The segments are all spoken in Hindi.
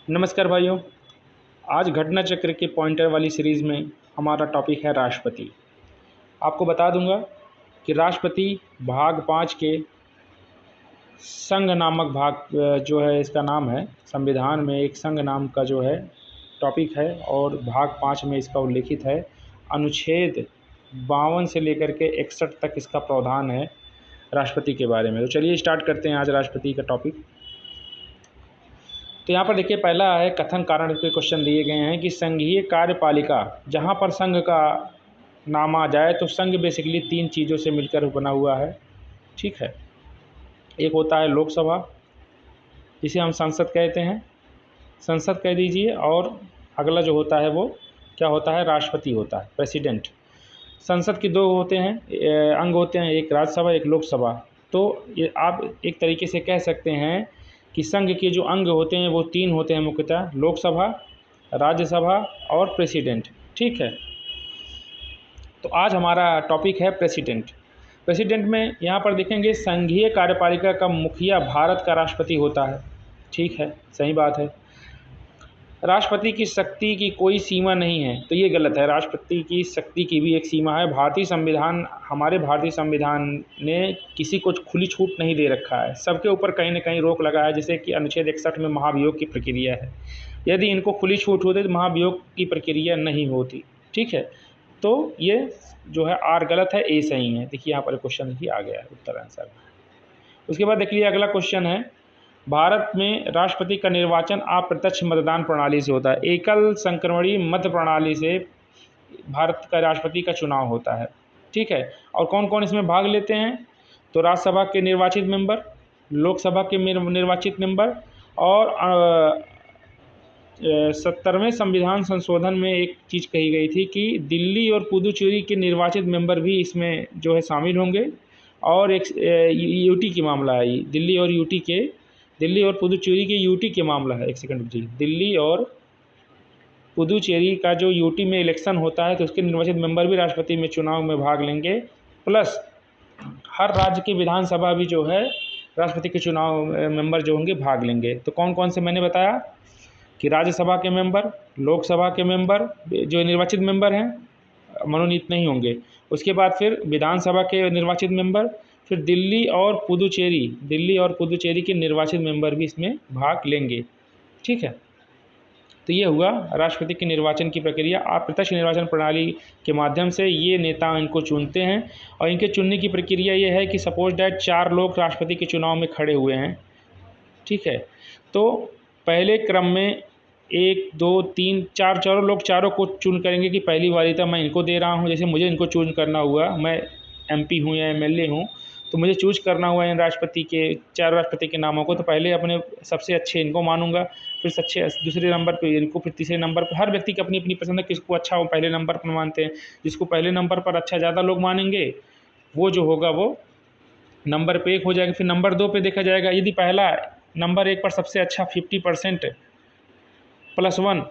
नमस्कार भाइयों। आज घटना चक्र के पॉइंटर वाली सीरीज़ में हमारा टॉपिक है राष्ट्रपति। आपको बता दूंगा कि राष्ट्रपति भाग 5 के संघ नामक भाग जो है इसका नाम है, संविधान में एक संघ नाम का जो है टॉपिक है और भाग 5 में इसका उल्लेखित है। अनुच्छेद 52 से लेकर के 61 तक इसका प्रावधान है राष्ट्रपति के बारे में। तो चलिए स्टार्ट करते हैं आज राष्ट्रपति का टॉपिक। तो यहाँ पर देखिए, पहला है कथन कारण के क्वेश्चन दिए गए हैं कि संघीय कार्यपालिका, जहाँ पर संघ का नाम आ जाए तो संघ बेसिकली 3 चीज़ों से मिलकर बना हुआ है। ठीक है, एक होता है लोकसभा, जिसे हम संसद कहते हैं, संसद कह दीजिए, और अगला जो होता है वो क्या होता है, राष्ट्रपति होता है, प्रेसिडेंट। संसद के 2 होते हैं अंग होते हैं, एक राज्यसभा एक लोकसभा। तो ये आप एक तरीके से कह सकते हैं कि संघ के जो अंग होते हैं वो 3 होते हैं मुख्यतः, लोकसभा, राज्यसभा और प्रेसिडेंट। ठीक है, तो आज हमारा टॉपिक है प्रेसिडेंट। प्रेसिडेंट में यहाँ पर देखेंगे संघीय कार्यपालिका का मुखिया भारत का राष्ट्रपति होता है। ठीक है, सही बात है। राष्ट्रपति की शक्ति की कोई सीमा नहीं है, तो ये गलत है। राष्ट्रपति की शक्ति की भी एक सीमा है। हमारे भारतीय संविधान ने किसी को खुली छूट नहीं दे रखा है, सबके ऊपर कहीं ना कहीं रोक लगा है। जैसे कि अनुच्छेद 61 में महाभियोग की प्रक्रिया है, यदि इनको खुली छूट होती तो महाभियोग की प्रक्रिया नहीं होती। ठीक है, तो ये जो है आर गलत है, ए सही है। देखिए यहाँ पर क्वेश्चन ही आ गया है, उत्तर आंसर। उसके बाद देखिए अगला क्वेश्चन है, भारत में राष्ट्रपति का निर्वाचन अप्रत्यक्ष मतदान प्रणाली से होता है। एकल संक्रमणीय मत प्रणाली से भारत का राष्ट्रपति का चुनाव होता है। ठीक है, और कौन कौन इसमें भाग लेते हैं, तो राज्यसभा के निर्वाचित मेंबर, लोकसभा के निर्वाचित मेंबर, और 70वें संविधान संशोधन में एक चीज़ कही गई थी कि दिल्ली और पुदुचेरी के निर्वाचित मेंबर भी इसमें जो है शामिल होंगे। और एक यूटी की मामला है, दिल्ली और पुदुचेरी के यूटी के मामला है। एक सेकंड जी, दिल्ली और पुदुचेरी का जो यूटी में इलेक्शन होता है तो उसके निर्वाचित मेंबर भी राष्ट्रपति में चुनाव में भाग लेंगे। प्लस हर राज्य की विधानसभा भी जो है राष्ट्रपति के चुनाव मेंबर जो होंगे भाग लेंगे। तो कौन कौन से मैंने बताया कि राज्यसभा के मेंबर, लोकसभा के मेंबर जो निर्वाचित मेंबर हैं, मनोनीत नहीं होंगे। उसके बाद फिर विधानसभा के निर्वाचित मेंबर, फिर दिल्ली और पुदुचेरी के निर्वाचित मेंबर भी इसमें भाग लेंगे। ठीक है, तो ये हुआ राष्ट्रपति के निर्वाचन की प्रक्रिया। अप्रत्यक्ष निर्वाचन प्रणाली के माध्यम से ये नेता इनको चुनते हैं, और इनके चुनने की प्रक्रिया ये है कि सपोज डैट 4 लोग राष्ट्रपति के चुनाव में खड़े हुए हैं। ठीक है, तो पहले क्रम में 1 2 3 4 चारों लोग चारों को चुन करेंगे कि पहली बारी तो मैं इनको दे रहा हूँ। जैसे मुझे इनको चूज करना हुआ, मैं एमपी हूँ या एमएलए हूँ, तो मुझे चूज करना हुआ इन चार राष्ट्रपति के नामों को। तो पहले अपने सबसे अच्छे इनको मानूंगा, फिर दूसरे नंबर पे इनको, फिर तीसरे नंबर पर। हर व्यक्ति की अपनी अपनी पसंद है, किसको अच्छा वो पहले नंबर पर मानते हैं। जिसको पहले नंबर पर अच्छा ज़्यादा लोग मानेंगे वो जो होगा वो नंबर पे 1 हो जाएगा। फिर नंबर 2 पे देखा जाएगा, यदि पहला नंबर 1 पर सबसे अच्छा 50% +1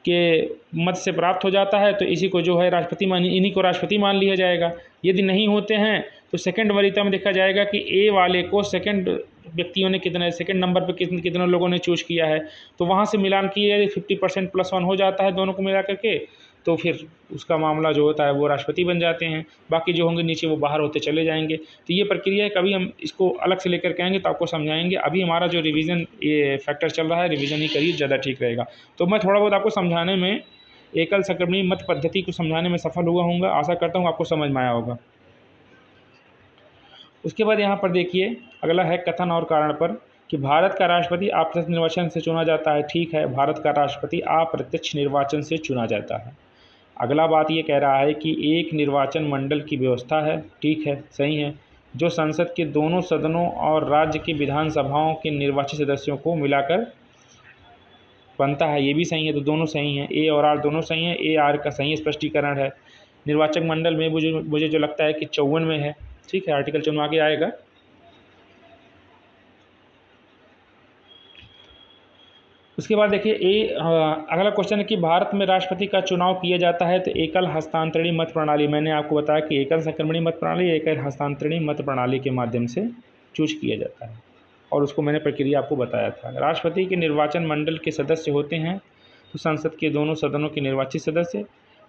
के मत से प्राप्त हो जाता है तो इसी को जो है इन्हीं को राष्ट्रपति मान लिया जाएगा। यदि नहीं होते हैं तो सेकंड वरीयता में देखा जाएगा कि ए वाले को सेकंड व्यक्तियों ने सेकंड नंबर पर कितने लोगों ने चूज किया है, तो वहाँ से मिलान किया 50% +1 हो जाता है दोनों को मिला करके, तो फिर उसका मामला जो होता है वो राष्ट्रपति बन जाते हैं। बाकी जो होंगे नीचे वो बाहर होते चले जाएंगे। तो ये प्रक्रिया है, कभी हम इसको अलग से लेकर के आएंगे तो आपको समझाएंगे। अभी हमारा जो रिवीजन ये फैक्टर चल रहा है, रिवीजन ही करिए, ज़्यादा ठीक रहेगा। तो मैं थोड़ा बहुत आपको समझाने में, एकल संक्रमणीय मत पद्धति को समझाने में सफल हुआ हूँगा। आशा करता हूँ आपको समझ में आया होगा। उसके बाद यहाँ पर देखिए अगला है कथन और कारण पर कि भारत का राष्ट्रपति अप्रत्यक्ष निर्वाचन से चुना जाता है। ठीक है, भारत का राष्ट्रपति अप्रत्यक्ष निर्वाचन से चुना जाता है। अगला बात ये कह रहा है कि एक निर्वाचन मंडल की व्यवस्था है। ठीक है, सही है, जो संसद के दोनों सदनों और राज्य की विधानसभाओं के निर्वाचित सदस्यों को मिलाकर बनता है। ये भी सही है, तो दोनों सही हैं, ए और आर दोनों सही हैं। ए आर का सही स्पष्टीकरण है। निर्वाचक मंडल में मुझे जो लगता है कि 54 में है। ठीक है, आर्टिकल 54 आगे आएगा। उसके बाद देखिए अगला क्वेश्चन है कि भारत में राष्ट्रपति का चुनाव किया जाता है तो एकल हस्तांतरणीय मत प्रणाली, मैंने आपको बताया कि एकल संक्रमणीय मत प्रणाली, एकल हस्तांतरणीय मत प्रणाली के माध्यम से चूज किया जाता है। और उसको मैंने प्रक्रिया आपको बताया था। राष्ट्रपति के निर्वाचन मंडल के सदस्य होते हैं तो संसद के दोनों सदनों के निर्वाचित सदस्य,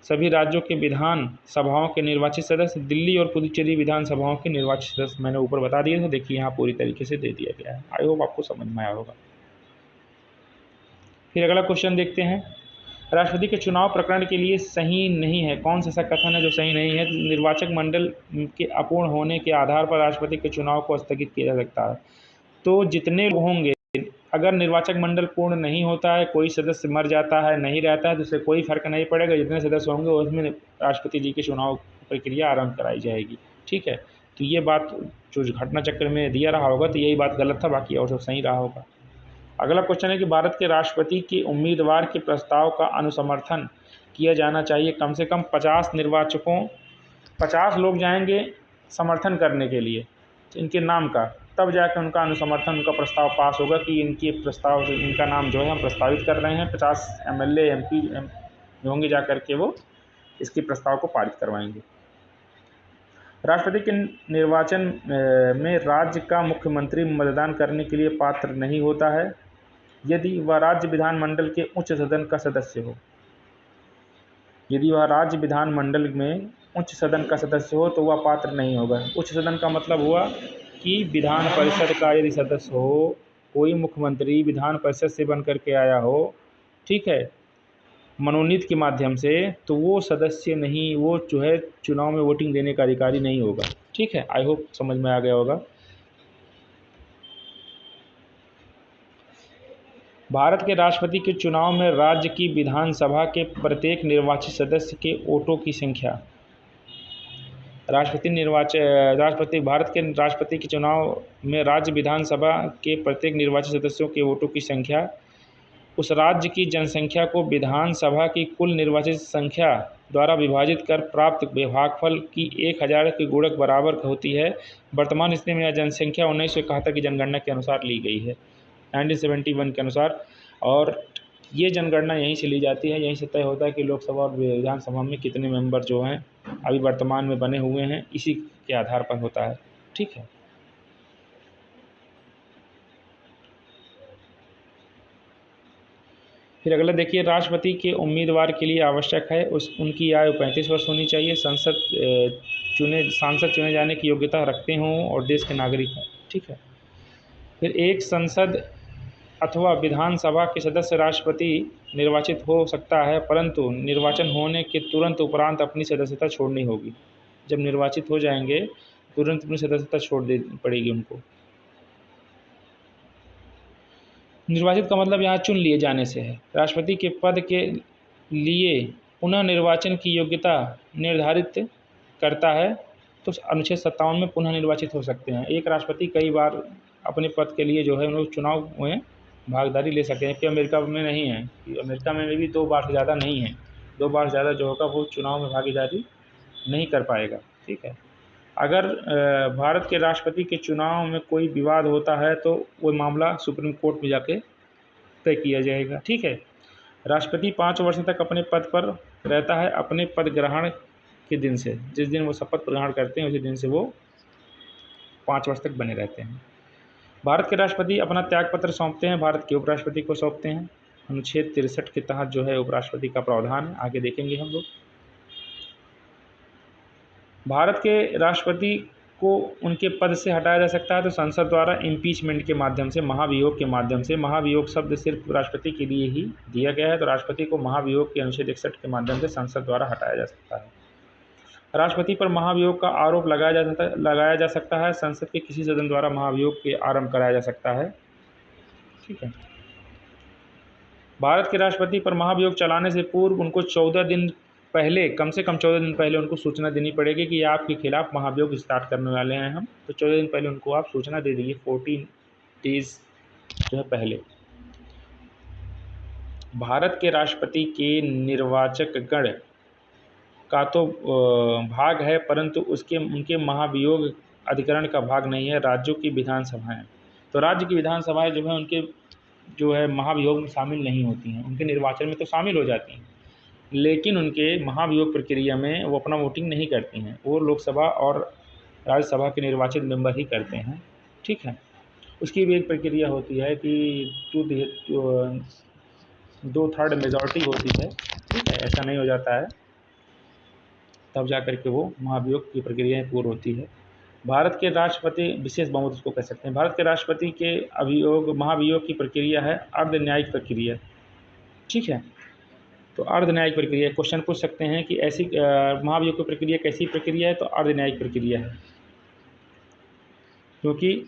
सभी राज्यों के विधान सभाओं के निर्वाचित सदस्य, दिल्ली और पुदुचेरी विधानसभाओं के निर्वाचित सदस्य मैंने ऊपर बता दिए थे। देखिए यहाँ पूरी तरीके से दे दिया गया है। आई होप आपको समझ में आया होगा। फिर अगला क्वेश्चन देखते हैं। राष्ट्रपति के चुनाव प्रकरण के लिए सही नहीं है, कौन सा ऐसा कथन है जो सही नहीं है? निर्वाचक मंडल के अपूर्ण होने के आधार पर राष्ट्रपति के चुनाव को स्थगित किया जा सकता है। तो जितने लोग होंगे, अगर निर्वाचक मंडल पूर्ण नहीं होता है, कोई सदस्य मर जाता है, नहीं रहता है, तो उससे कोई फर्क नहीं पड़ेगा। जितने सदस्य होंगे उसमें राष्ट्रपति जी के चुनाव प्रक्रिया आरंभ कराई जाएगी। ठीक है, तो ये बात जो घटना चक्र में दिया रहा होगा तो यही बात गलत था, बाकी और सब सही रहा होगा। अगला क्वेश्चन है कि भारत के राष्ट्रपति के उम्मीदवार के प्रस्ताव का अनुसमर्थन किया जाना चाहिए। कम से कम 50 निर्वाचकों 50 लोग जाएंगे समर्थन करने के लिए इनके नाम का, तब जाकर उनका अनुसमर्थन, उनका प्रस्ताव पास होगा कि इनके प्रस्ताव से इनका नाम जो है हम प्रस्तावित कर रहे हैं। 50 MLA MP होंगे, जा कर के वो इसके प्रस्ताव को पारित करवाएंगे। राष्ट्रपति के निर्वाचन में राज्य का मुख्यमंत्री मतदान करने के लिए पात्र नहीं होता है यदि वह राज्य विधानमंडल के उच्च सदन का सदस्य हो। यदि वह राज्य विधानमंडल में उच्च सदन का सदस्य हो तो वह पात्र नहीं होगा। उच्च सदन का मतलब हुआ कि विधान परिषद का यदि सदस्य हो, कोई मुख्यमंत्री विधान परिषद से बन करके आया हो, ठीक है, मनोनीत के माध्यम से, तो वो सदस्य नहीं, वो जो है चुनाव में वोटिंग देने का अधिकारी नहीं होगा। ठीक है, आई होप समझ में आ गया होगा। भारत के राष्ट्रपति के चुनाव में राज्य की विधानसभा के प्रत्येक निर्वाचित सदस्य के वोटों की संख्या। भारत के राष्ट्रपति के चुनाव में राज्य विधानसभा के प्रत्येक निर्वाचित सदस्यों के वोटों की संख्या उस राज्य की जनसंख्या को विधानसभा की कुल निर्वाचित संख्या द्वारा विभाजित कर प्राप्त भागफल की 1000 के गुणक बराबर होती है। वर्तमान स्थिति में यह जनसंख्या 1971 की जनगणना के अनुसार ली गई है, 1971 के अनुसार। और ये जनगणना यहीं से ली जाती है, यहीं से तय होता है कि लोकसभा और विधानसभा में कितने मेंबर जो हैं अभी वर्तमान में बने हुए हैं, इसी के आधार पर होता है। ठीक है, फिर अगला देखिए, राष्ट्रपति के उम्मीदवार के लिए आवश्यक है उनकी आयु 35 वर्ष होनी चाहिए, सांसद चुने जाने की योग्यता रखते हों और देश के नागरिक हों। ठीक है, फिर एक संसद अथवा विधानसभा के सदस्य राष्ट्रपति निर्वाचित हो सकता है, परंतु निर्वाचन होने के तुरंत उपरांत अपनी सदस्यता छोड़नी होगी। जब निर्वाचित हो जाएंगे तुरंत अपनी सदस्यता छोड़ देनी पड़ेगी उनको। निर्वाचित का मतलब यहाँ चुन लिए जाने से है। राष्ट्रपति के पद के लिए पुनः निर्वाचन की योग्यता निर्धारित करता है, तो अनुच्छेद 57 में पुनः निर्वाचित हो सकते हैं। एक राष्ट्रपति कई बार अपने पद के लिए जो है उन लोग चुनाव में भागीदारी ले सकते हैं, कि अमेरिका में नहीं है, कि अमेरिका में भी 2 बार से ज़्यादा नहीं है, 2 बार ज़्यादा जो होगा वो चुनाव में भागीदारी नहीं कर पाएगा। ठीक है, अगर भारत के राष्ट्रपति के चुनाव में कोई विवाद होता है तो वो मामला सुप्रीम कोर्ट में जाके तय किया जाएगा। ठीक है, राष्ट्रपति 5 वर्ष तक अपने पद पर रहता है अपने पद ग्रहण के दिन से। जिस दिन वो शपथ ग्रहण करते हैं उसी दिन से वो 5 वर्ष तक बने रहते हैं। भारत के राष्ट्रपति अपना त्यागपत्र सौंपते हैं, भारत के उपराष्ट्रपति को सौंपते हैं। अनुच्छेद 63 के तहत जो है उपराष्ट्रपति का प्रावधान है, आगे देखेंगे हम लोग। भारत के राष्ट्रपति को उनके पद से हटाया जा सकता है तो संसद द्वारा इम्पीचमेंट के माध्यम से, महाभियोग के माध्यम से। महाभियोग शब्द सिर्फ राष्ट्रपति के लिए ही दिया गया है, तो राष्ट्रपति को महाभियोग के अनुच्छेद 61 के माध्यम से संसद द्वारा हटाया जा सकता है। राष्ट्रपति पर महाभियोग का आरोप लगाया जा सकता है, संसद के किसी सदन द्वारा महाभियोग के आरंभ कराया जा सकता है। ठीक है, भारत के राष्ट्रपति पर महाभियोग चलाने से पूर्व उनको 14 दिन पहले, कम से कम 14 दिन पहले उनको सूचना देनी पड़ेगी कि आपके खिलाफ महाभियोग स्टार्ट करने वाले हैं हम, तो 14 दिन पहले उनको आप सूचना दे दीजिए, 14 डेज जो है पहले। भारत के राष्ट्रपति के निर्वाचक गण का तो भाग है, परंतु उनके महाभियोग अधिकरण का भाग नहीं है, राज्यों की विधानसभाएं। तो राज्य की विधानसभाएं जो है उनके जो है महाभियोग में शामिल नहीं होती हैं, उनके निर्वाचन में तो शामिल हो जाती हैं, लेकिन उनके महाभियोग प्रक्रिया में वो अपना वोटिंग नहीं करती हैं, वो लोकसभा और राज्यसभा के निर्वाचित मेंबर ही करते हैं। ठीक है, उसकी भी एक प्रक्रिया होती है कि 2/3 मेजॉरिटी होती है, ठीक है, ऐसा नहीं हो जाता है, तब जा कर के वो महाभियोग की प्रक्रियाएँ पूर्ण होती है। भारत के राष्ट्रपति विशेष बहुमत उसको कह सकते हैं। भारत के राष्ट्रपति के महाभियोग की प्रक्रिया है अर्ध न्यायिक प्रक्रिया, ठीक है। तो अर्ध न्यायिक प्रक्रिया क्वेश्चन पूछ सकते हैं कि ऐसी महाभियोग की प्रक्रिया कैसी प्रक्रिया है, तो अर्ध न्यायिक प्रक्रिया है, क्योंकि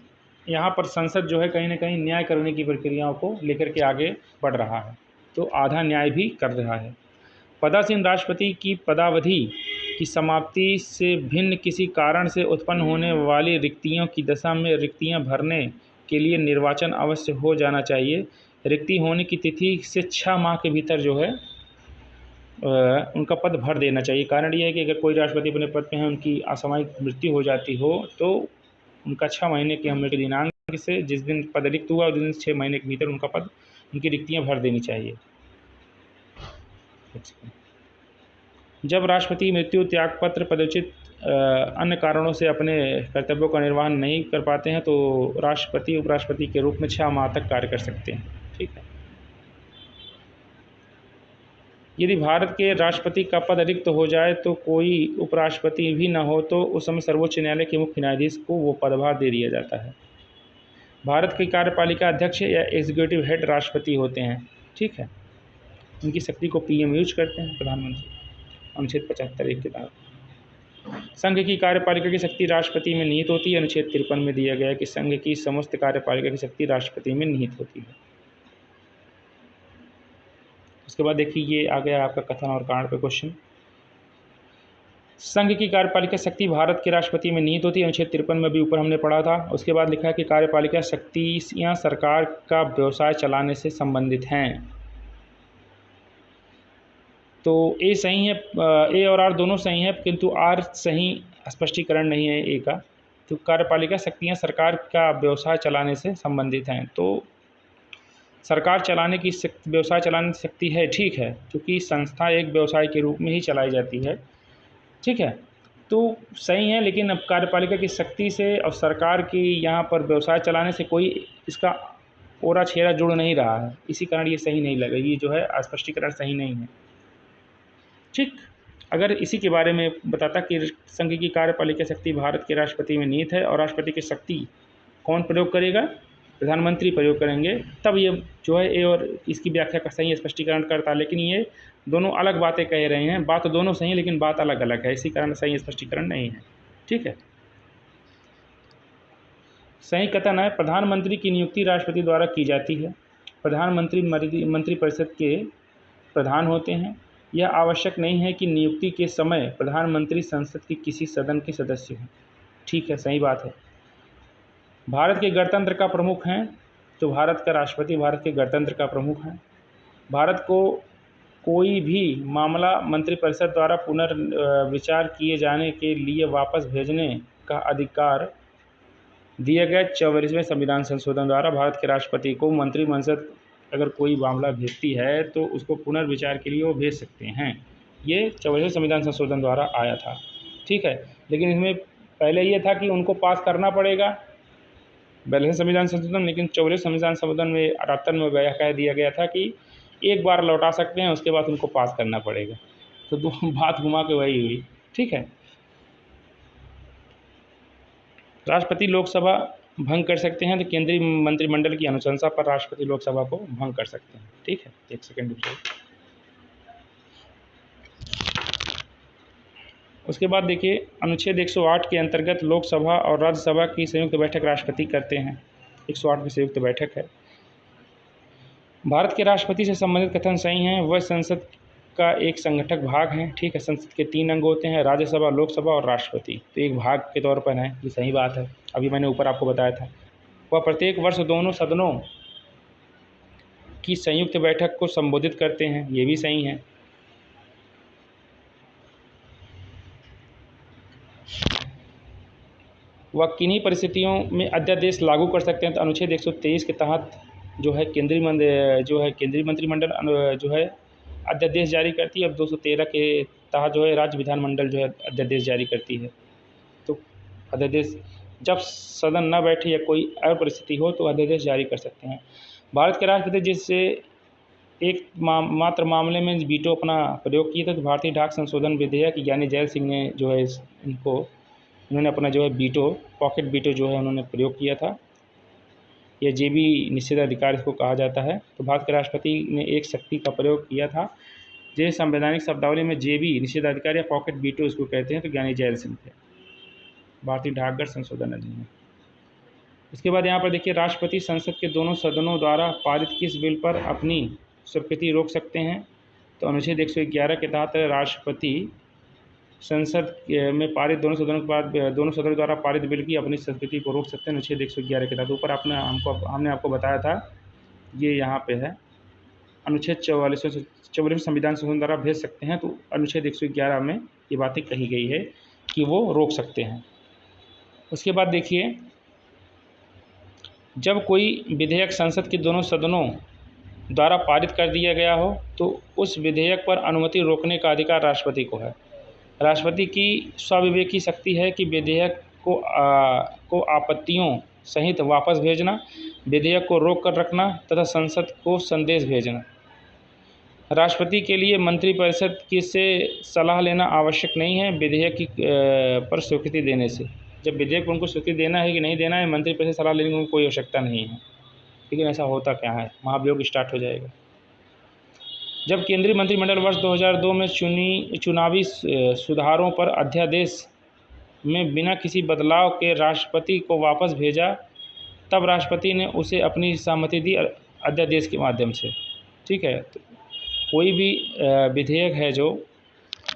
यहाँ पर संसद जो है कहीं ना कहीं न्याय करने की प्रक्रियाओं को लेकर के आगे बढ़ रहा है, तो आधा न्याय भी कर रहा है। पदासीन राष्ट्रपति की पदावधि की समाप्ति से भिन्न किसी कारण से उत्पन्न होने वाली रिक्तियों की दशा में रिक्तियां भरने के लिए निर्वाचन अवश्य हो जाना चाहिए। रिक्ति होने की तिथि से 6 माह के भीतर जो है उनका पद भर देना चाहिए। कारण ये है कि अगर कोई राष्ट्रपति अपने पद पे हैं, उनकी असामयिक मृत्यु हो जाती हो, तो उनका 6 महीने के हमले के दिनांक से जिस दिन पद रिक्त हुआ उस दिन 6 महीने के भीतर उनका पद, उनकी रिक्तियाँ भर देनी चाहिए। जब राष्ट्रपति मृत्यु, त्यागपत्र, पदच्युत अन्य कारणों से अपने कर्तव्यों का निर्वहन नहीं कर पाते हैं, तो राष्ट्रपति उपराष्ट्रपति के रूप में 6 माह तक कार्य कर सकते हैं, ठीक है। यदि भारत के राष्ट्रपति का पद रिक्त हो जाए तो कोई उपराष्ट्रपति भी न हो, तो उस समय सर्वोच्च न्यायालय के मुख्य न्यायाधीश को वो पदभार दे दिया जाता है। भारत की कार्यपालिका अध्यक्ष या एग्जीक्यूटिव हेड राष्ट्रपति होते हैं, ठीक है। उनकी शक्ति को पीएम यूज करते हैं, प्रधानमंत्री, अनुच्छेद 75(1) के तहत। संघ की कार्यपालिका की शक्ति राष्ट्रपति में निहित होती है। अनुच्छेद 53 में दिया गया है कि संघ की समस्त कार्यपालिका की शक्ति राष्ट्रपति में निहित होती है। उसके बाद देखिए ये आ गया आपका कथन और कारण पे क्वेश्चन। संघ की कार्यपालिका शक्ति भारत के राष्ट्रपति में निहित होती है। अनुच्छेद 53 में भी ऊपर हमने पढ़ा था। उसके बाद लिखा है कि कार्यपालिका शक्तियाँ सरकार का व्यवसाय चलाने से संबंधित हैं। तो ए सही है, ए और आर दोनों सही है, किंतु आर सही स्पष्टीकरण नहीं है ए का। तो कार्यपालिका शक्तियाँ सरकार का व्यवसाय चलाने से संबंधित हैं, तो सरकार चलाने की व्यवसाय चलाने की शक्ति है, ठीक है, क्योंकि संस्था एक व्यवसाय के रूप में ही चलाई जाती है, ठीक है, तो सही है। लेकिन अब कार्यपालिका की शक्ति से और सरकार की यहाँ पर व्यवसाय चलाने से कोई इसका ओरा छेरा जुड़ नहीं रहा है, इसी कारण ये सही नहीं लगा, ये जो है स्पष्टीकरण सही नहीं है, ठीक। अगर इसी के बारे में बताता कि संघ की कार्यपालिका शक्ति भारत के राष्ट्रपति में निहित है और राष्ट्रपति की शक्ति कौन प्रयोग करेगा, प्रधानमंत्री प्रयोग करेंगे, तब ये जो है ए और इसकी व्याख्या का सही स्पष्टीकरण करता। लेकिन ये दोनों अलग बातें कह रहे हैं, बात तो दोनों सही है लेकिन बात अलग अलग है, इसी कारण सही स्पष्टीकरण नहीं है, ठीक है। सही कथन है प्रधानमंत्री की नियुक्ति राष्ट्रपति द्वारा की जाती है। प्रधानमंत्री मंत्रिपरिषद के प्रधान होते हैं। यह आवश्यक नहीं है कि नियुक्ति के समय प्रधानमंत्री संसद के किसी सदन के सदस्य हों, ठीक है, सही बात है। भारत के गणतंत्र का प्रमुख हैं, तो भारत का राष्ट्रपति भारत के गणतंत्र का प्रमुख हैं। भारत को कोई भी मामला मंत्रिपरिषद द्वारा पुनर्विचार किए जाने के लिए वापस भेजने का अधिकार दिया गया 44वें संविधान संशोधन द्वारा। भारत के राष्ट्रपति को मंत्रिपरिषद अगर कोई मामला भेजती है तो उसको पुनर्विचार के लिए वो भेज सकते हैं, ये 44वें संविधान संशोधन द्वारा आया था, ठीक है। लेकिन इसमें पहले ये था कि उनको पास करना पड़ेगा, पहले संविधान संशोधन, लेकिन 44वें संविधान संशोधन में 78 में कह दिया गया था कि एक बार लौटा सकते हैं, उसके बाद उनको पास करना पड़ेगा, तो दो बात घुमा के वही हुई, ठीक है। राष्ट्रपति लोकसभा भंग कर सकते हैं, तो केंद्रीय मंत्रिमंडल की अनुशंसा पर राष्ट्रपति लोकसभा को भंग कर सकते हैं, ठीक है। एक सेकेंड रुकिए। उसके बाद देखिए अनुच्छेद 108 के अंतर्गत लोकसभा और राज्यसभा की संयुक्त बैठक राष्ट्रपति करते हैं। 108 की संयुक्त बैठक है। भारत के राष्ट्रपति से संबंधित कथन सही हैं, वह संसद का एक संगठक भाग है, ठीक है। संसद के 3 अंग होते हैं, राज्यसभा, लोकसभा और राष्ट्रपति, तो एक भाग के तौर पर है, ये सही बात है, अभी मैंने ऊपर आपको बताया था। वह प्रत्येक वर्ष दोनों सदनों की संयुक्त बैठक को संबोधित करते हैं, ये भी सही है। वह किन्हीं परिस्थितियों में अध्यादेश लागू कर सकते हैं, तो अनुच्छेद 123 के तहत जो है केंद्रीय मंत्रिमंडल जो है अध्यादेश जारी करती है, और 213 के तहत जो है राज्य विधानमंडल जो है अध्यादेश जारी करती है। तो अध्यादेश जब सदन न बैठे या कोई और परिस्थिति हो तो अध्यादेश जारी कर सकते हैं। भारत के राष्ट्रपति जिससे एक मात्र मामले में वीटो अपना प्रयोग किए थे, तो भारतीय डाक संशोधन विधेयक यानी जैल सिंह ने जो है इन्होंने अपना जो है वीटो, पॉकेट वीटो जो है उन्होंने प्रयोग किया था। यह जेबी निषेधाधिकार इसको कहा जाता है। तो भारत के राष्ट्रपति ने एक शक्ति का प्रयोग किया था। जो संवैधानिक शब्दावली में जेबी निषेधाधिकार या पॉकेट वीटो इसको कहते हैं, तो ज्ञानी जैल सिंह थे, भारतीय डाकघर संशोधन अधिनियम। इसके बाद यहाँ पर देखिए, राष्ट्रपति संसद के दोनों सदनों द्वारा पारित किस बिल पर अपनी स्वीकृति रोक सकते हैं? तो अनुच्छेद 111 के तहत राष्ट्रपति संसद में पारित दोनों सदनों द्वारा पारित बिल की अपनी स्वीकृति को रोक सकते हैं, अनुच्छेद 111 के तहत। ऊपर हमने आपको बताया था, ये यहाँ पे है, अनुच्छेद 44 संविधान संशोधन द्वारा भेज सकते हैं। तो अनुच्छेद 111 में ये बातें कही गई है कि वो रोक सकते हैं। उसके बाद देखिए, जब कोई विधेयक संसद के दोनों सदनों द्वारा पारित कर दिया गया हो तो उस विधेयक पर अनुमति रोकने का अधिकार राष्ट्रपति को है। राष्ट्रपति की स्वाविवेकी शक्ति है कि विधेयक को आपत्तियों सहित वापस भेजना, विधेयक को रोक कर रखना तथा संसद को संदेश भेजना। राष्ट्रपति के लिए मंत्रिपरिषद की से सलाह लेना आवश्यक नहीं है विधेयक की पर स्वीकृति देने से। जब विधेयक पर उनको स्वीकृति देना है कि नहीं देना है, मंत्रिपरिषद सलाह लेने की कोई आवश्यकता नहीं है। लेकिन ऐसा होता क्या है, महाभियोग स्टार्ट हो जाएगा। जब केंद्रीय मंत्रिमंडल वर्ष 2002 में चुनावी सुधारों पर अध्यादेश में बिना किसी बदलाव के राष्ट्रपति को वापस भेजा, तब राष्ट्रपति ने उसे अपनी सहमति दी अध्यादेश के माध्यम से। ठीक है, तो कोई भी विधेयक है जो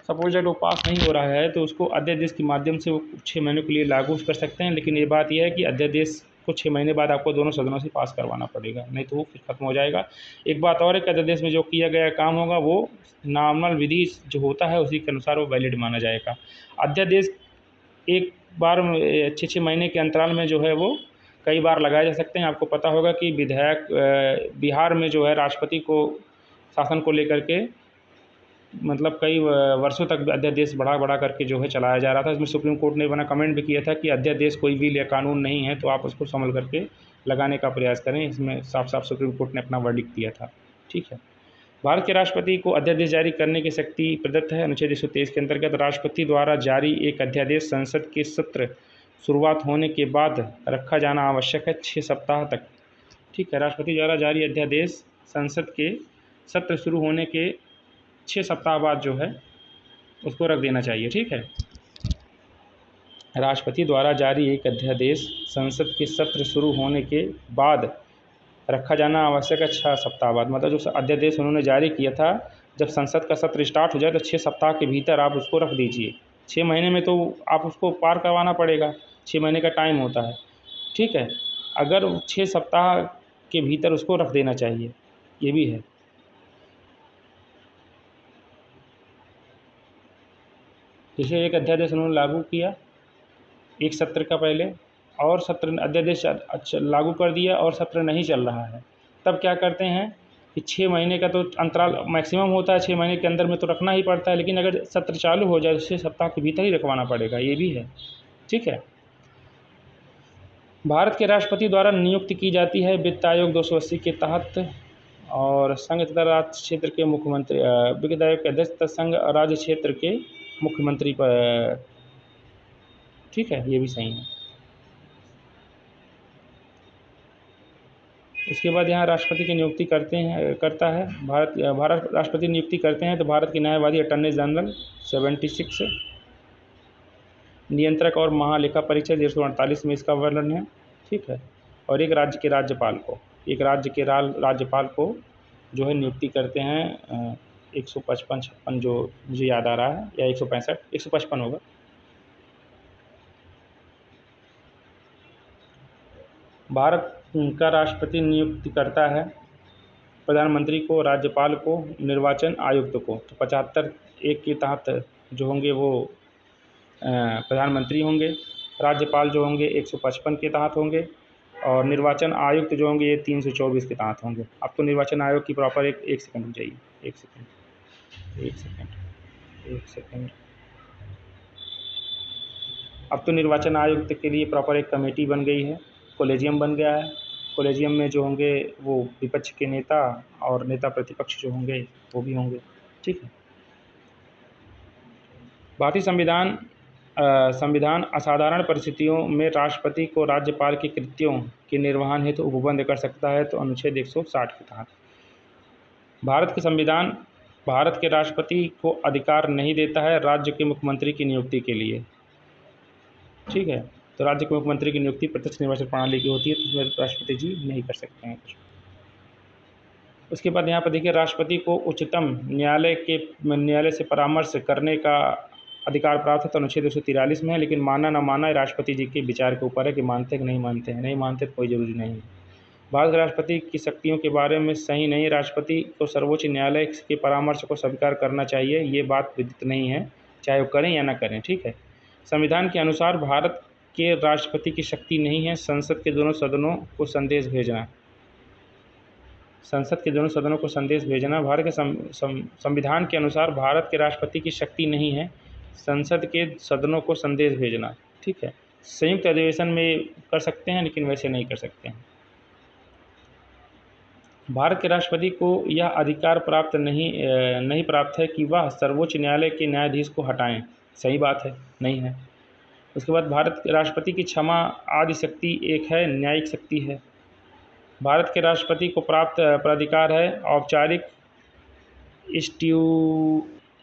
सपोज वो पास नहीं हो रहा है तो उसको अध्यादेश के माध्यम से वो 6 महीनों के लिए लागू कर सकते हैं। लेकिन ये बात यह है कि अध्यादेश को 6 महीने बाद आपको दोनों सदनों से पास करवाना पड़ेगा, नहीं तो वो फिर खत्म हो जाएगा। एक बात और है कि अध्यादेश में जो किया गया काम होगा वो नॉर्मल विधि जो होता है उसी के अनुसार वो वैलिड माना जाएगा। अध्यादेश एक बार 6 महीने के अंतराल में जो है वो कई बार लगाए जा सकते हैं। आपको पता होगा कि बिहार में जो है राष्ट्रपति को शासन को लेकर के मतलब कई वर्षों तक अध्यादेश बढ़ा करके जो है चलाया जा रहा था। इसमें सुप्रीम कोर्ट ने बना कमेंट भी किया था कि अध्यादेश कोई बिल या कानून नहीं है, तो आप उसको संभल करके लगाने का प्रयास करें। इसमें साफ साफ सुप्रीम कोर्ट ने अपना वर्डिक्ट दिया था। ठीक है, भारत के राष्ट्रपति को अध्यादेश जारी करने की शक्ति प्रदत्त है। अनुच्छेद 123 के अंतर्गत राष्ट्रपति द्वारा जारी एक अध्यादेश संसद के सत्र शुरुआत होने के बाद रखा जाना आवश्यक है 6 सप्ताह तक। ठीक है, राष्ट्रपति द्वारा जारी अध्यादेश संसद के सत्र शुरू होने के 6 सप्ताह बाद जो है उसको रख देना चाहिए। ठीक है, राष्ट्रपति द्वारा जारी एक अध्यादेश संसद के सत्र शुरू होने के बाद रखा जाना आवश्यक है 6 सप्ताह बाद। मतलब जो अध्यादेश उन्होंने जारी किया था, जब संसद का सत्र स्टार्ट हो जाए तो 6 सप्ताह के भीतर आप उसको रख दीजिए। 6 महीने में तो आप उसको पार करवाना पड़ेगा, 6 महीने का टाइम होता है। ठीक है, अगर 6 सप्ताह के भीतर उसको रख देना चाहिए, ये भी है। जैसे एक अध्यादेश उन्होंने लागू किया एक सत्र का पहले, और सत्र अध्यादेश लागू कर दिया और सत्र नहीं चल रहा है, तब क्या करते हैं कि 6 महीने का तो अंतराल मैक्सिमम होता है, 6 महीने के अंदर में तो रखना ही पड़ता है। लेकिन अगर सत्र चालू हो जाए तो 6 सप्ताह के भीतर ही रखवाना पड़ेगा, ये भी है। ठीक है, भारत के राष्ट्रपति द्वारा नियुक्ति की जाती है वित्त आयोग 280 के तहत, और संघ तथा राज्य क्षेत्र के मुख्यमंत्री वित्त आयोग के अध्यक्ष तथा संघ और राज्य क्षेत्र के मुख्यमंत्री पर। ठीक है, ये भी सही है। उसके बाद यहाँ राष्ट्रपति की नियुक्ति करता है भारत राष्ट्रपति नियुक्ति करते हैं तो भारत के न्यायवादी अटॉर्नी जनरल 76, नियंत्रक और महालेखा परीक्षक 148 में इसका वर्णन है। ठीक है, और एक राज्य के राज्यपाल को जो है नियुक्ति करते हैं 155 जो मुझे याद आ रहा है, या 165 155 होगा। भारत का राष्ट्रपति नियुक्ति करता है प्रधानमंत्री को, राज्यपाल को, निर्वाचन आयुक्त को। तो 75(1) के तहत जो होंगे वो प्रधानमंत्री होंगे, राज्यपाल जो होंगे 155 के तहत होंगे, और निर्वाचन आयुक्त जो होंगे ये 324 के तहत होंगे। अब तो निर्वाचन आयोग की प्रॉपर एक सेकंड हो जाइए, एक सेकंड। अब तो निर्वाचन आयोग के लिए प्रॉपर एक कमेटी बन गई है, कोलेजियम बन गया है। कोलेजियम में जो होंगे वो विपक्ष के नेता और नेता प्रतिपक्ष जो होंगे वो भी होंगे। ठीक है। भारतीय संविधान असाधारण परिस्थितियों में राष्ट्रपति को राज्यपाल के कृत्यों के निर्वहन हेतु उपबंध कर सकता है, तो अनुच्छेद 160 के तहत। भारत के संविधान भारत के राष्ट्रपति को अधिकार नहीं देता है राज्य के मुख्यमंत्री की नियुक्ति के लिए। ठीक है। तो राज्य के मुख्यमंत्री की नियुक्ति प्रत्यक्ष निर्वाचन प्रणाली की होती है, तो इसमें राष्ट्रपति जी नहीं कर सकते हैं कुछ। उसके बाद यहाँ पर देखिए, राष्ट्रपति को उच्चतम न्यायालय से परामर्श करने का अधिकार प्राप्त है, तो अनुच्छेद 143 में है। लेकिन माना ना माना राष्ट्रपति जी के विचार के ऊपर है कि मानते हैं कि नहीं मानते हैं। नहीं मानते तो कोई ज़रूरी नहीं है। भारत के राष्ट्रपति की शक्तियों के बारे में सही नहीं, राष्ट्रपति को सर्वोच्च न्यायालय के परामर्श को स्वीकार करना चाहिए, ये बात विदित नहीं है, चाहे वो करें या ना करें। ठीक है। संविधान के अनुसार भारत के राष्ट्रपति की शक्ति नहीं है संसद के दोनों सदनों को संदेश भेजना। संसद के दोनों सदनों को संदेश भेजना। भारत के संविधान के अनुसार भारत के राष्ट्रपति की शक्ति नहीं है संसद के सदनों को संदेश भेजना। ठीक है। संयुक्त अधिवेशन में कर सकते हैं, लेकिन वैसे नहीं कर सकते हैं। भारत के राष्ट्रपति को यह अधिकार नहीं प्राप्त है कि वह सर्वोच्च न्यायालय के न्यायाधीश को हटाएं। सही बात है, नहीं है। उसके बाद भारत के राष्ट्रपति की क्षमा आदि शक्ति एक है, न्यायिक शक्ति है। भारत के राष्ट्रपति को प्राप्त प्राधिकार है औपचारिक,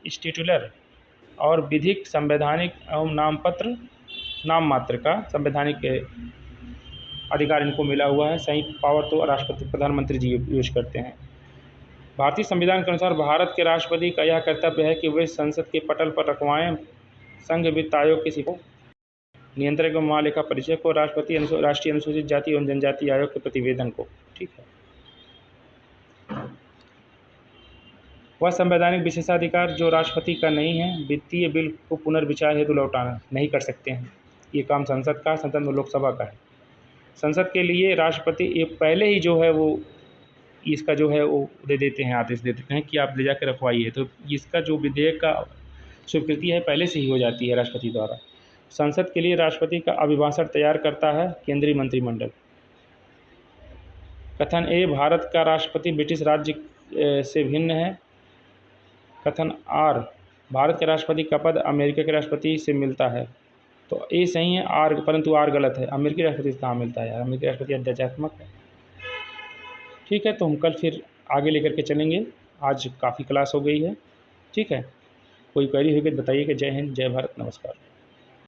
स्टैट्यूटरी और विधिक, संवैधानिक एवं नाम मात्र का संवैधानिक अधिकार इनको मिला हुआ है। संयुक्त पावर तो राष्ट्रपति प्रधानमंत्री जी यूज करते हैं। भारतीय संविधान के अनुसार भारत के राष्ट्रपति का यह कर्तव्य है कि वे संसद के पटल पर रखवाएं संघ वित्त आयोग के सिफारिशों, नियंत्रक एवं महालेखा परीक्षक को, राष्ट्रीय अनुसूचित जाति एवं जनजाति आयोग के प्रतिवेदन को। ठीक है। वह संवैधानिक विशेषाधिकार जो राष्ट्रपति का नहीं है, वित्तीय बिल को पुनर्विचार हेतु लौटाना नहीं कर सकते हैं। ये काम संसद का, संसद में लोकसभा का है। संसद के लिए राष्ट्रपति ये पहले ही जो है वो इसका जो है वो दे देते हैं, आदेश दे देते हैं कि आप ले जाकर रखवाइए। तो इसका जो विधेयक का स्वीकृति है पहले से ही हो जाती है राष्ट्रपति द्वारा। संसद के लिए राष्ट्रपति का अभिभाषण तैयार करता है केंद्रीय मंत्रिमंडल। कथन ए, भारत का राष्ट्रपति ब्रिटिश राज्य से भिन्न है। कथन आर, भारत के राष्ट्रपति का पद अमेरिका के राष्ट्रपति से मिलता है। तो ए सही है, आर परंतु आर गलत है। अमेरिकी राष्ट्रपति से कहाँ मिलता है यार, अमेरिकी राष्ट्रपति अध्यात्मक है। ठीक है। तो हम कल फिर आगे लेकर के चलेंगे। आज काफ़ी क्लास हो गई है। ठीक है। कोई क्वेरी होगी बताइएगा। जय हिंद, जय भारत, नमस्कार।